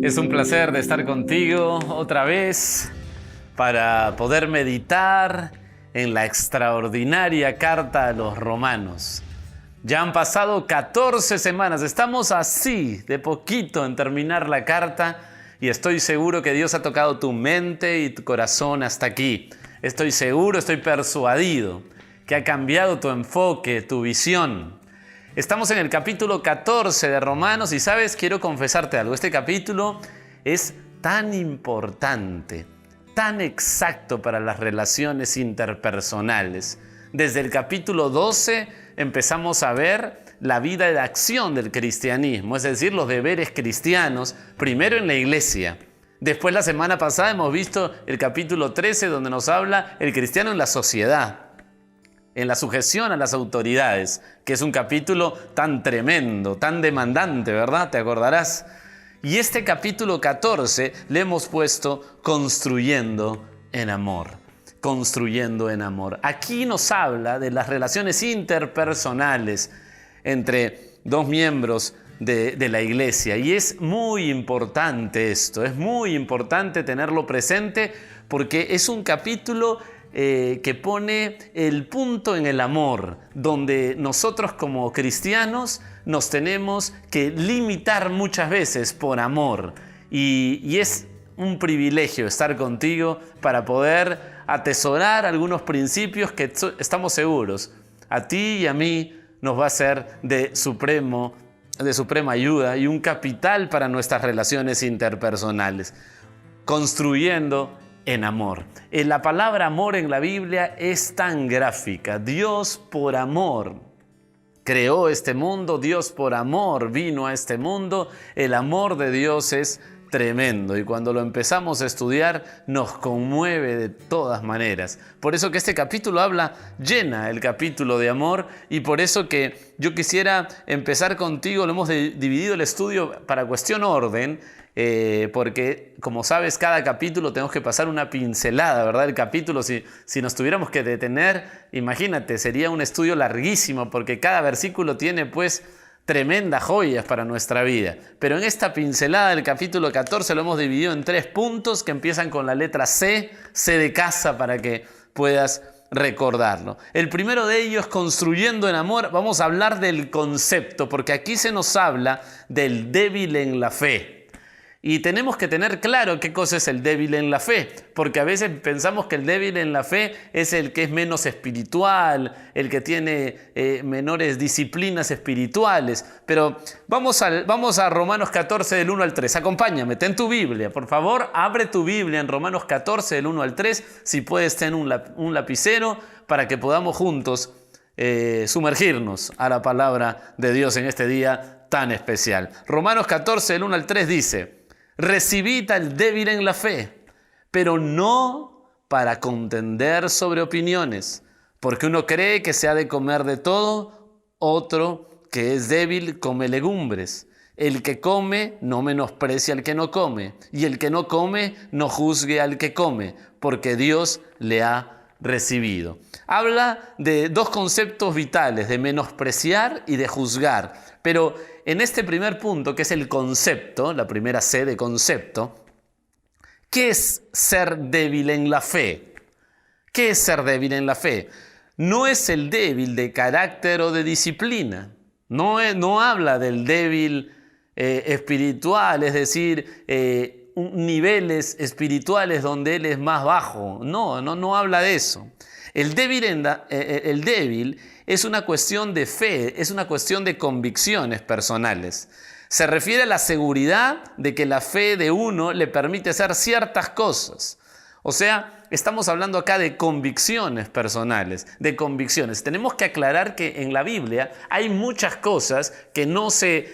Es un placer de estar contigo otra vez para poder meditar en la extraordinaria carta a los romanos. Ya han pasado 14 semanas, estamos así de poquito en terminar la carta y estoy seguro que Dios ha tocado tu mente y tu corazón hasta aquí. Estoy seguro, estoy persuadido que ha cambiado tu enfoque, tu visión. Estamos en el capítulo 14 de Romanos y sabes, quiero confesarte algo. Este capítulo es tan importante, tan exacto para las relaciones interpersonales. Desde el capítulo 12 empezamos a ver la vida de acción del cristianismo, es decir, los deberes cristianos, primero en la iglesia. Después, la semana pasada hemos visto el capítulo 13 donde nos habla el cristiano en la sociedad, en la sujeción a las autoridades, que es un capítulo tan tremendo, tan demandante, ¿verdad? ¿Te acordarás? Y este capítulo 14 le hemos puesto construyendo en amor. Construyendo en amor. Aquí nos habla de las relaciones interpersonales entre dos miembros de la iglesia. Y es muy importante esto, es muy importante tenerlo presente porque es un capítulo que pone el punto en el amor, donde nosotros como cristianos nos tenemos que limitar muchas veces por amor. Y es un privilegio estar contigo para poder atesorar algunos principios que estamos seguros a ti y a mí nos va a ser de suprema ayuda y un capital para nuestras relaciones interpersonales. Construyendo en amor. La palabra amor en la Biblia es tan gráfica. Dios por amor creó este mundo, Dios por amor vino a este mundo. El amor de Dios es tremendo y cuando lo empezamos a estudiar nos conmueve de todas maneras. Por eso que este capítulo llena el capítulo de amor y por eso que yo quisiera empezar contigo. Lo hemos dividido el estudio para cuestión orden, porque como sabes cada capítulo tenemos que pasar una pincelada, ¿verdad? El capítulo si nos tuviéramos que detener, imagínate, sería un estudio larguísimo porque cada versículo tiene pues tremendas joyas para nuestra vida. Pero en esta pincelada del capítulo 14 lo hemos dividido en 3 puntos que empiezan con la letra C de casa para que puedas recordarlo. El primero de ellos, construyendo en amor. Vamos a hablar del concepto porque aquí se nos habla del débil en la fe. Y tenemos que tener claro qué cosa es el débil en la fe, porque a veces pensamos que el débil en la fe es el que es menos espiritual, el que tiene menores disciplinas espirituales. Pero vamos a Romanos 14 del 1 al 3. Acompáñame, ten tu Biblia, por favor, abre tu Biblia en Romanos 14 del 1 al 3, si puedes ten un lapicero para que podamos juntos sumergirnos a la palabra de Dios en este día tan especial. Romanos 14 del 1 al 3 dice: recibid al débil en la fe, pero no para contender sobre opiniones, porque uno cree que se ha de comer de todo, otro que es débil come legumbres. El que come no menosprecia al que no come, y el que no come no juzgue al que come, porque Dios le ha recibido. Habla de 2 conceptos vitales, de menospreciar y de juzgar, pero en este primer punto, que es el concepto, la primera C de concepto, ¿qué es ser débil en la fe? ¿Qué es ser débil en la fe? No es el débil de carácter o de disciplina. No habla del débil espiritual, es decir, niveles espirituales donde él es más bajo. No habla de eso. El débil es una cuestión de fe, es una cuestión de convicciones personales. Se refiere a la seguridad de que la fe de uno le permite hacer ciertas cosas. O sea, estamos hablando acá de convicciones personales, de convicciones. Tenemos que aclarar que en la Biblia hay muchas cosas que no se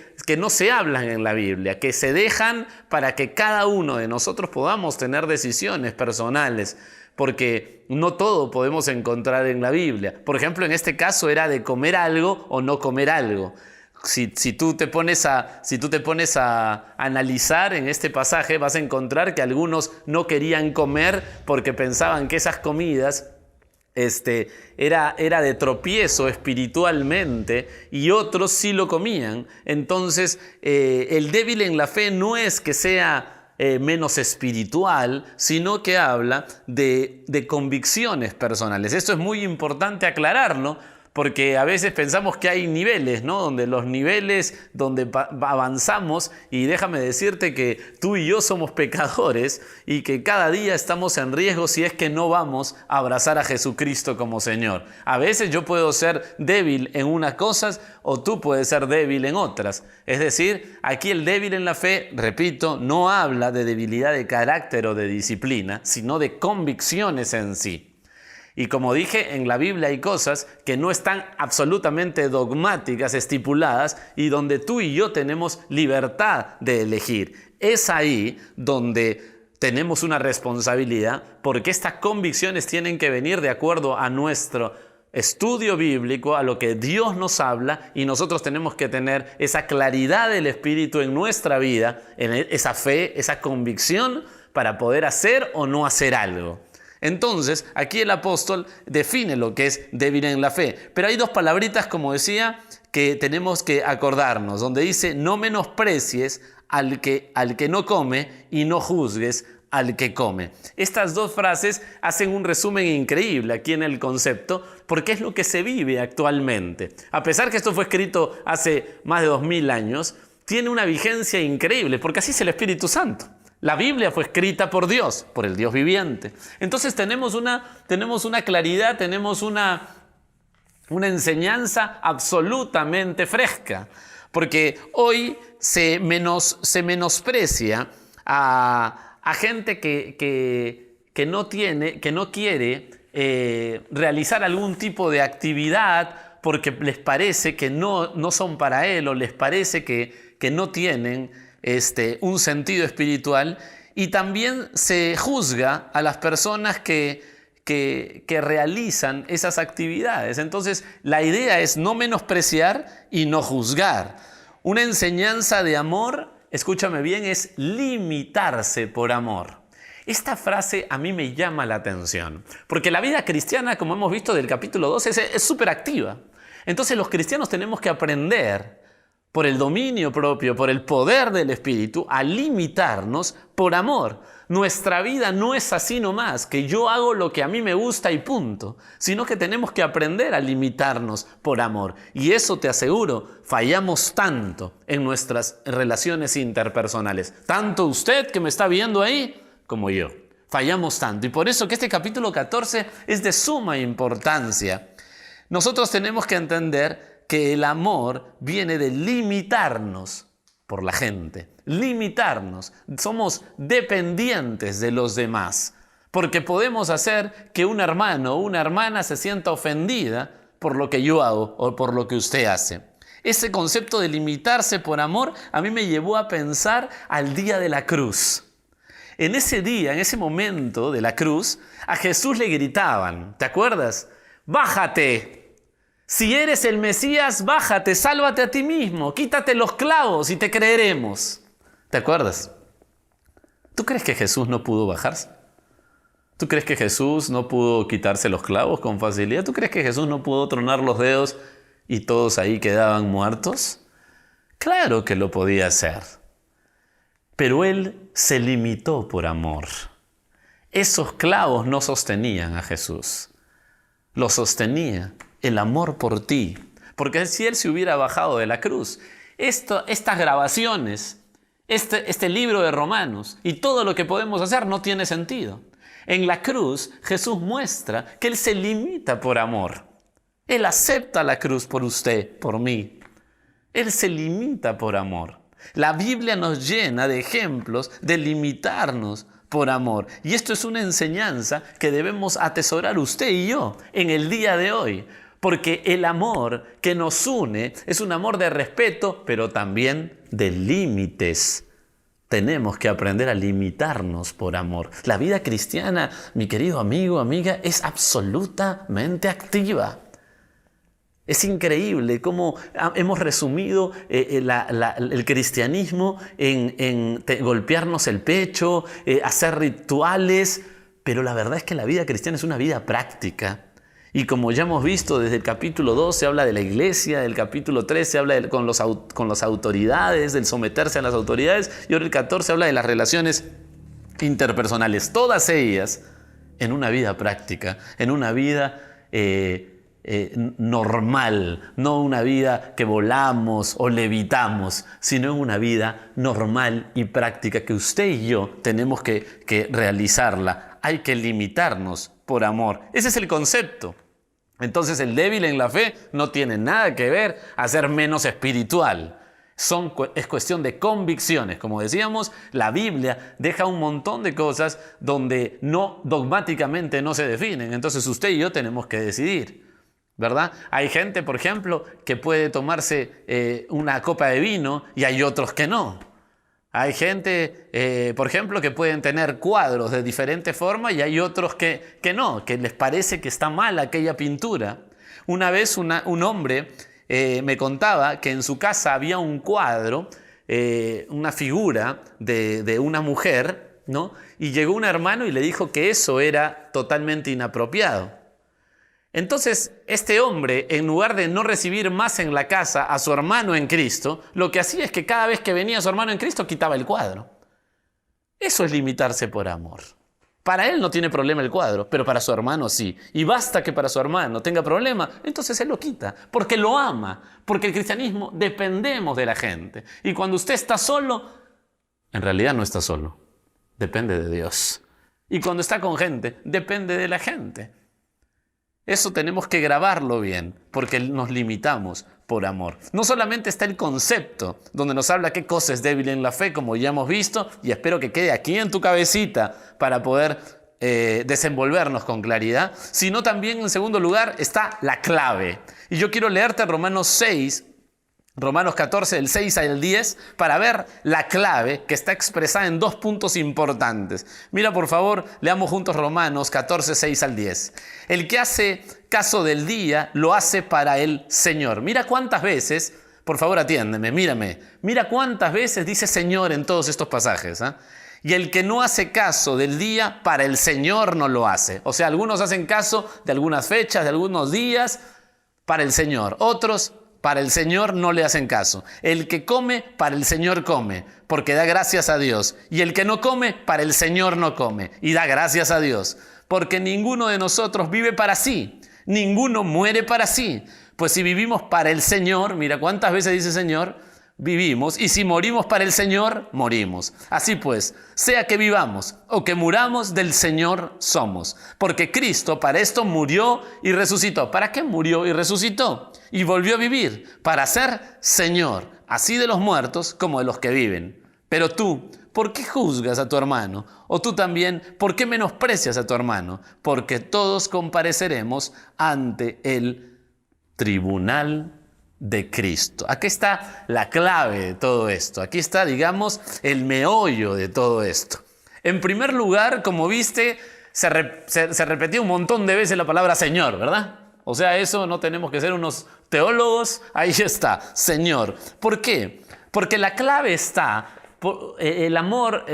hablan en la Biblia, que se dejan para que cada uno de nosotros podamos tener decisiones personales, porque no todo podemos encontrar en la Biblia. Por ejemplo, en este caso era de comer algo o no comer algo. Si tú te pones a analizar en este pasaje, vas a encontrar que algunos no querían comer porque pensaban que esas comidas era de tropiezo espiritualmente y otros sí lo comían. Entonces, el débil en la fe no es que sea menos espiritual, sino que habla de convicciones personales. Esto es muy importante aclararlo, porque a veces pensamos que hay niveles, ¿no? Donde los niveles donde avanzamos, y déjame decirte que tú y yo somos pecadores y que cada día estamos en riesgo si es que no vamos a abrazar a Jesucristo como Señor. A veces yo puedo ser débil en unas cosas o tú puedes ser débil en otras. Es decir, aquí el débil en la fe, repito, no habla de debilidad de carácter o de disciplina, sino de convicciones en sí. Y como dije, en la Biblia hay cosas que no están absolutamente dogmáticas, estipuladas, y donde tú y yo tenemos libertad de elegir. Es ahí donde tenemos una responsabilidad, porque estas convicciones tienen que venir de acuerdo a nuestro estudio bíblico, a lo que Dios nos habla, y nosotros tenemos que tener esa claridad del Espíritu en nuestra vida, en esa fe, esa convicción para poder hacer o no hacer algo. Entonces, aquí el apóstol define lo que es débil en la fe. Pero hay dos palabritas, como decía, que tenemos que acordarnos, donde dice: no menosprecies al que no come y no juzgues al que come. Estas dos frases hacen un resumen increíble aquí en el concepto, porque es lo que se vive actualmente. A pesar que esto fue escrito hace más de 2000 años, tiene una vigencia increíble, porque así es el Espíritu Santo. La Biblia fue escrita por Dios, por el Dios viviente. Entonces tenemos una claridad, tenemos una enseñanza absolutamente fresca. Porque hoy se menosprecia a gente que no quiere realizar algún tipo de actividad porque les parece que no son para él, o les parece que no tienen un sentido espiritual, y también se juzga a las personas que realizan esas actividades. Entonces, la idea es no menospreciar y no juzgar. Una enseñanza de amor, escúchame bien, es limitarse por amor. Esta frase a mí me llama la atención, porque la vida cristiana, como hemos visto del capítulo 12, es súper activa. Entonces, los cristianos tenemos que aprender, por el dominio propio, por el poder del Espíritu, a limitarnos por amor. Nuestra vida no es así nomás, que yo hago lo que a mí me gusta y punto, sino que tenemos que aprender a limitarnos por amor. Y eso, te aseguro, fallamos tanto en nuestras relaciones interpersonales. Tanto usted que me está viendo ahí, como yo. Fallamos tanto. Y por eso que este capítulo 14 es de suma importancia. Nosotros tenemos que entender que el amor viene de limitarnos por la gente. Limitarnos. Somos dependientes de los demás. Porque podemos hacer que un hermano o una hermana se sienta ofendida por lo que yo hago o por lo que usted hace. Ese concepto de limitarse por amor a mí me llevó a pensar al día de la cruz. En ese día, en ese momento de la cruz, a Jesús le gritaban, ¿te acuerdas? ¡Bájate! Si eres el Mesías, bájate, sálvate a ti mismo, quítate los clavos y te creeremos. ¿Te acuerdas? ¿Tú crees que Jesús no pudo bajarse? ¿Tú crees que Jesús no pudo quitarse los clavos con facilidad? ¿Tú crees que Jesús no pudo tronar los dedos y todos ahí quedaban muertos? Claro que lo podía hacer. Pero Él se limitó por amor. Esos clavos no sostenían a Jesús. Lo sostenía el amor por ti. Porque si Él se hubiera bajado de la cruz, estas grabaciones, este libro de Romanos y todo lo que podemos hacer no tiene sentido. En la cruz, Jesús muestra que Él se limita por amor. Él acepta la cruz por usted, por mí. Él se limita por amor. La Biblia nos llena de ejemplos de limitarnos por amor. Y esto es una enseñanza que debemos atesorar usted y yo en el día de hoy. Porque el amor que nos une es un amor de respeto, pero también de límites. Tenemos que aprender a limitarnos por amor. La vida cristiana, mi querido amigo, amiga, es absolutamente activa. Es increíble cómo hemos resumido el cristianismo en golpearnos el pecho, hacer rituales, pero la verdad es que la vida cristiana es una vida práctica. Y como ya hemos visto, desde el capítulo 2 se habla de la iglesia, del capítulo 3 se habla con las autoridades, del someterse a las autoridades, y ahora el 14 habla de las relaciones interpersonales, todas ellas en una vida práctica, en una vida normal, no una vida que volamos o levitamos, sino en una vida normal y práctica que usted y yo tenemos que realizarla. Hay que limitarnos por amor. Ese es el concepto. Entonces el débil en la fe no tiene nada que ver a ser menos espiritual. Es cuestión de convicciones. Como decíamos, la Biblia deja un montón de cosas donde no dogmáticamente no se definen. Entonces usted y yo tenemos que decidir, ¿verdad? Hay gente, por ejemplo, que puede tomarse una copa de vino y hay otros que no. Hay gente, por ejemplo, que pueden tener cuadros de diferente forma y hay otros que no, que les parece que está mal aquella pintura. Una vez un hombre me contaba que en su casa había un cuadro, una figura de una mujer, ¿no? Y llegó un hermano y le dijo que eso era totalmente inapropiado. Entonces, este hombre, en lugar de no recibir más en la casa a su hermano en Cristo, lo que hacía es que cada vez que venía su hermano en Cristo, quitaba el cuadro. Eso es limitarse por amor. Para él no tiene problema el cuadro, pero para su hermano sí. Y basta que para su hermano tenga problema, entonces él lo quita, porque lo ama, porque el cristianismo dependemos de la gente. Y cuando usted está solo, en realidad no está solo, depende de Dios. Y cuando está con gente, depende de la gente. Eso tenemos que grabarlo bien, porque nos limitamos por amor. No solamente está el concepto, donde nos habla qué cosa es débil en la fe, como ya hemos visto, y espero que quede aquí en tu cabecita para poder desenvolvernos con claridad, sino también, en segundo lugar, está la clave. Y yo quiero leerte Romanos 14, del 6 al 10, para ver la clave que está expresada en dos puntos importantes. Mira, por favor, leamos juntos Romanos 14, 6 al 10. El que hace caso del día, lo hace para el Señor. Mira cuántas veces, por favor atiéndeme, mírame. Mira cuántas veces dice Señor en todos estos pasajes, ¿eh? Y el que no hace caso del día, para el Señor no lo hace. O sea, algunos hacen caso de algunas fechas, de algunos días, para el Señor. Otros para el Señor no le hacen caso. El que come, para el Señor come, porque da gracias a Dios. Y el que no come, para el Señor no come, y da gracias a Dios. Porque ninguno de nosotros vive para sí, ninguno muere para sí. Pues si vivimos para el Señor, mira cuántas veces dice Señor, vivimos, y si morimos para el Señor, morimos. Así pues, sea que vivamos o que muramos, del Señor somos. Porque Cristo para esto murió y resucitó. ¿Para qué murió y resucitó? Y volvió a vivir, para ser Señor, así de los muertos como de los que viven. Pero tú, ¿por qué juzgas a tu hermano? O tú también, ¿por qué menosprecias a tu hermano? Porque todos compareceremos ante el tribunal de Cristo. Aquí está la clave de todo esto. Aquí está, digamos, el meollo de todo esto. En primer lugar, como viste, se repetía un montón de veces la palabra Señor, ¿verdad? O sea, eso no tenemos que ser unos teólogos. Ahí está, Señor. ¿Por qué? Porque la clave está, el amor,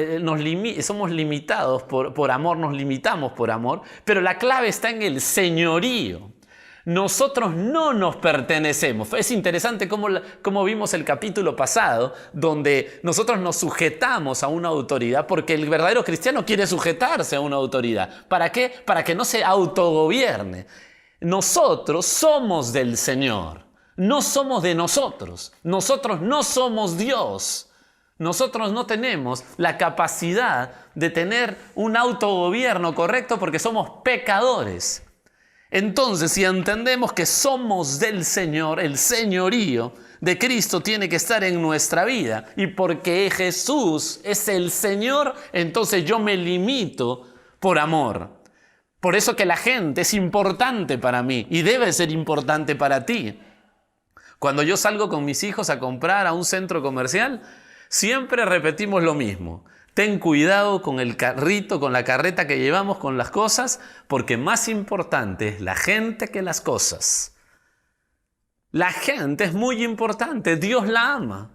somos limitados por amor, nos limitamos por amor, pero la clave está en el señorío. Nosotros no nos pertenecemos. Es interesante cómo vimos el capítulo pasado, donde nosotros nos sujetamos a una autoridad, porque el verdadero cristiano quiere sujetarse a una autoridad. ¿Para qué? Para que no se autogobierne. Nosotros somos del Señor, no somos de nosotros. Nosotros no somos Dios. Nosotros no tenemos la capacidad de tener un autogobierno correcto porque somos pecadores. Entonces, si entendemos que somos del Señor, el señorío de Cristo tiene que estar en nuestra vida. Y porque Jesús es el Señor, entonces yo me limito por amor. Por eso que la gente es importante para mí y debe ser importante para ti. Cuando yo salgo con mis hijos a comprar a un centro comercial, siempre repetimos lo mismo. Ten cuidado con el carrito, con la carreta que llevamos con las cosas, porque más importante es la gente que las cosas. La gente es muy importante, Dios la ama.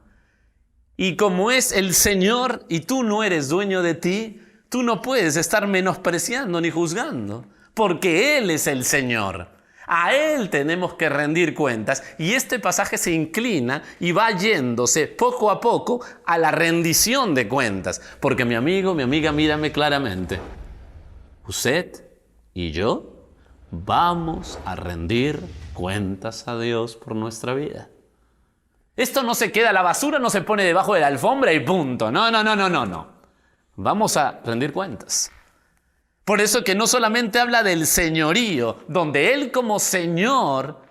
Y como es el Señor y tú no eres dueño de ti, tú no puedes estar menospreciando ni juzgando, porque Él es el Señor. A Él tenemos que rendir cuentas y este pasaje se inclina y va yéndose poco a poco a la rendición de cuentas. Porque mi amigo, mi amiga, mírame claramente. Usted y yo vamos a rendir cuentas a Dios por nuestra vida. Esto no se queda, la basura no se pone debajo de la alfombra y punto. No. Vamos a rendir cuentas. Por eso que no solamente habla del señorío, donde Él como Señor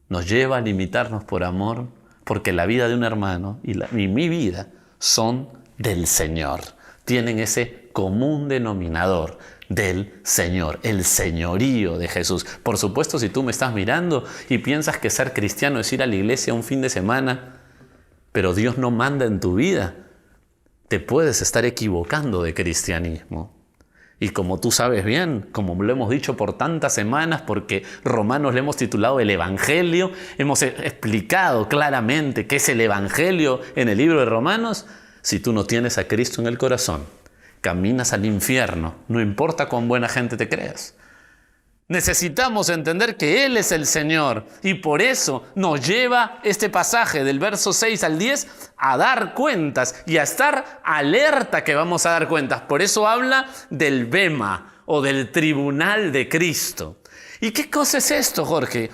nos lleva a limitarnos por amor, porque la vida de un hermano y mi vida son del Señor. Tienen ese común denominador del Señor, el señorío de Jesús. Por supuesto, si tú me estás mirando y piensas que ser cristiano es ir a la iglesia un fin de semana, pero Dios no manda en tu vida, te puedes estar equivocando de cristianismo. Y como tú sabes bien, como lo hemos dicho por tantas semanas, porque Romanos le hemos titulado el Evangelio, hemos explicado claramente qué es el Evangelio en el libro de Romanos. Si tú no tienes a Cristo en el corazón, caminas al infierno, no importa cuán buena gente te creas. Necesitamos entender que Él es el Señor y por eso nos lleva este pasaje del verso 6 al 10 a dar cuentas y a estar alerta que vamos a dar cuentas. Por eso habla del bema o del tribunal de Cristo. ¿Y qué cosa es esto, Jorge?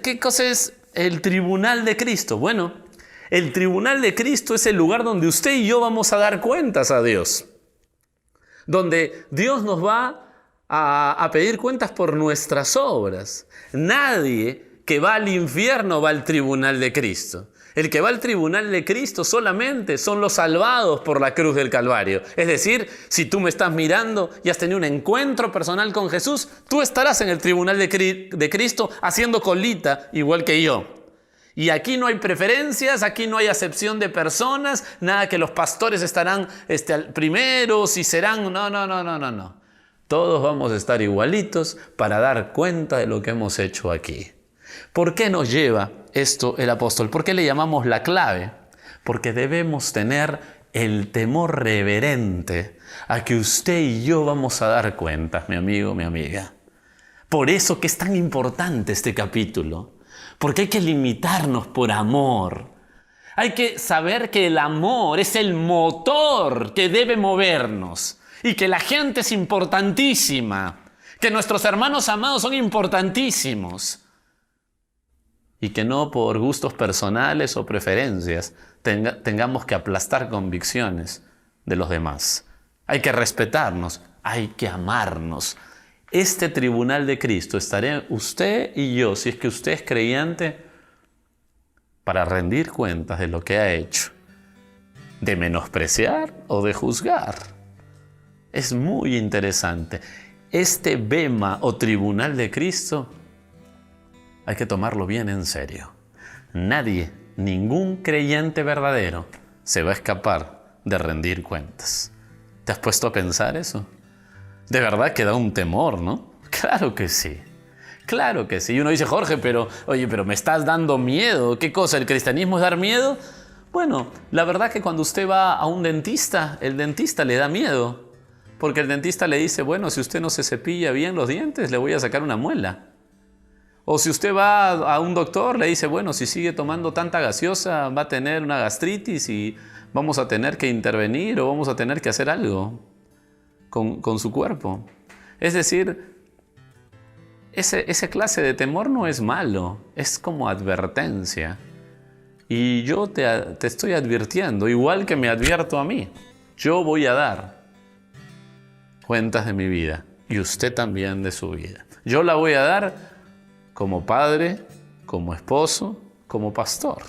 ¿Qué cosa es el tribunal de Cristo? Bueno, el tribunal de Cristo es el lugar donde usted y yo vamos a dar cuentas a Dios. Donde Dios nos va a pedir cuentas por nuestras obras. Nadie que va al infierno va al tribunal de Cristo. El que va al tribunal de Cristo solamente son los salvados por la cruz del Calvario. Es decir, si tú me estás mirando y has tenido un encuentro personal con Jesús, tú estarás en el tribunal de Cristo haciendo colita igual que yo. Y aquí no hay preferencias, aquí no hay acepción de personas, nada que los pastores estarán primeros y serán... No. Todos vamos a estar igualitos para dar cuenta de lo que hemos hecho aquí. ¿Por qué nos lleva esto el apóstol? ¿Por qué le llamamos la clave? Porque debemos tener el temor reverente a que usted y yo vamos a dar cuentas, mi amigo, mi amiga. Por eso que es tan importante este capítulo. Porque hay que limitarnos por amor. Hay que saber que el amor es el motor que debe movernos. Y que la gente es importantísima, que nuestros hermanos amados son importantísimos y que no por gustos personales o preferencias tengamos que aplastar convicciones de los demás. Hay que respetarnos, hay que amarnos. Este tribunal de Cristo estaré usted y yo, si es que usted es creyente, para rendir cuentas de lo que ha hecho, de menospreciar o de juzgar. Es muy interesante. Este bema o tribunal de Cristo hay que tomarlo bien en serio. Nadie, ningún creyente verdadero se va a escapar de rendir cuentas. ¿Te has puesto a pensar eso? De verdad que da un temor, ¿no? Claro que sí. Claro que sí. Y uno dice, Jorge, pero me estás dando miedo. ¿Qué cosa? ¿El cristianismo es dar miedo? Bueno, la verdad que cuando usted va a un dentista, el dentista le da miedo. Porque el dentista le dice, bueno, si usted no se cepilla bien los dientes, le voy a sacar una muela. O si usted va a un doctor, le dice, bueno, si sigue tomando tanta gaseosa, va a tener una gastritis y vamos a tener que intervenir o vamos a tener que hacer algo con su cuerpo. Es decir, esa clase de temor no es malo, es como advertencia. Y yo te estoy advirtiendo, igual que me advierto a mí. Yo voy a dar cuentas de mi vida y usted también de su vida. Yo la voy a dar como padre, como esposo, como pastor.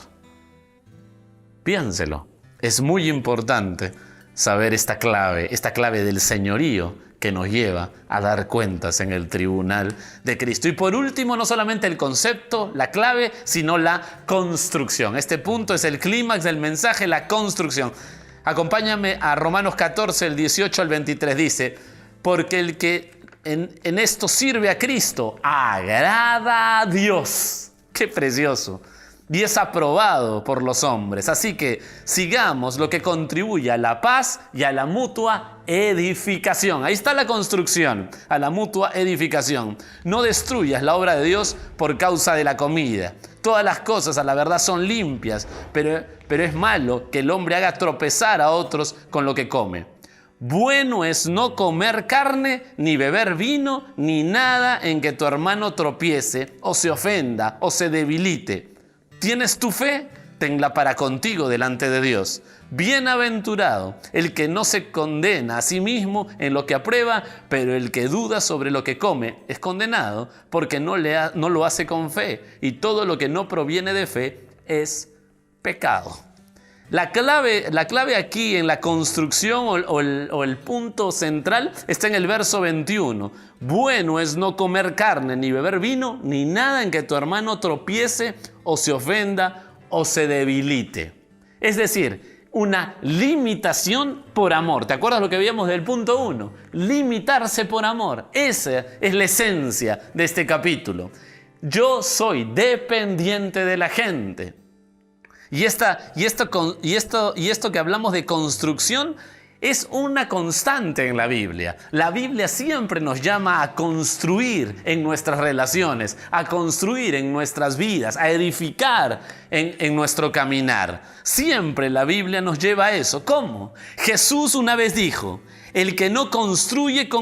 Piénselo. Es muy importante saber esta clave del señorío que nos lleva a dar cuentas en el tribunal de Cristo. Y por último, no solamente el concepto, la clave, sino la construcción. Este punto es el clímax del mensaje, la construcción. Acompáñame a Romanos 14, el 18 al 23. Dice, porque el que en esto sirve a Cristo, agrada a Dios. ¡Qué precioso! y es aprobado por los hombres. Así que sigamos lo que contribuye a la paz y a la mutua edificación. Ahí está la construcción, a la mutua edificación. No destruyas la obra de Dios por causa de la comida. Todas las cosas a la verdad son limpias, pero es malo que el hombre haga tropezar a otros con lo que come. Bueno es no comer carne, ni beber vino, ni nada en que tu hermano tropiece, o se ofenda, o se debilite. ¿Tienes tu fe? Tenla para contigo delante de Dios. Bienaventurado el que no se condena a sí mismo en lo que aprueba, pero el que duda sobre lo que come es condenado porque no lo hace con fe, y todo lo que no proviene de fe es pecado. La clave aquí en la construcción o el punto central está en el verso 21. Bueno es no comer carne, ni beber vino, ni nada en que tu hermano tropiece o se ofenda o se debilite. Es decir, una limitación por amor. ¿Te acuerdas lo que veíamos del punto 1? Limitarse por amor. Esa es la esencia de este capítulo. Yo soy dependiente de la gente. Y esto que hablamos de construcción es una constante en la Biblia. La Biblia siempre nos llama a construir en nuestras relaciones, a construir en nuestras vidas, a edificar en nuestro caminar. Siempre la Biblia nos lleva a eso. ¿Cómo? Jesús una vez dijo: el que no construye con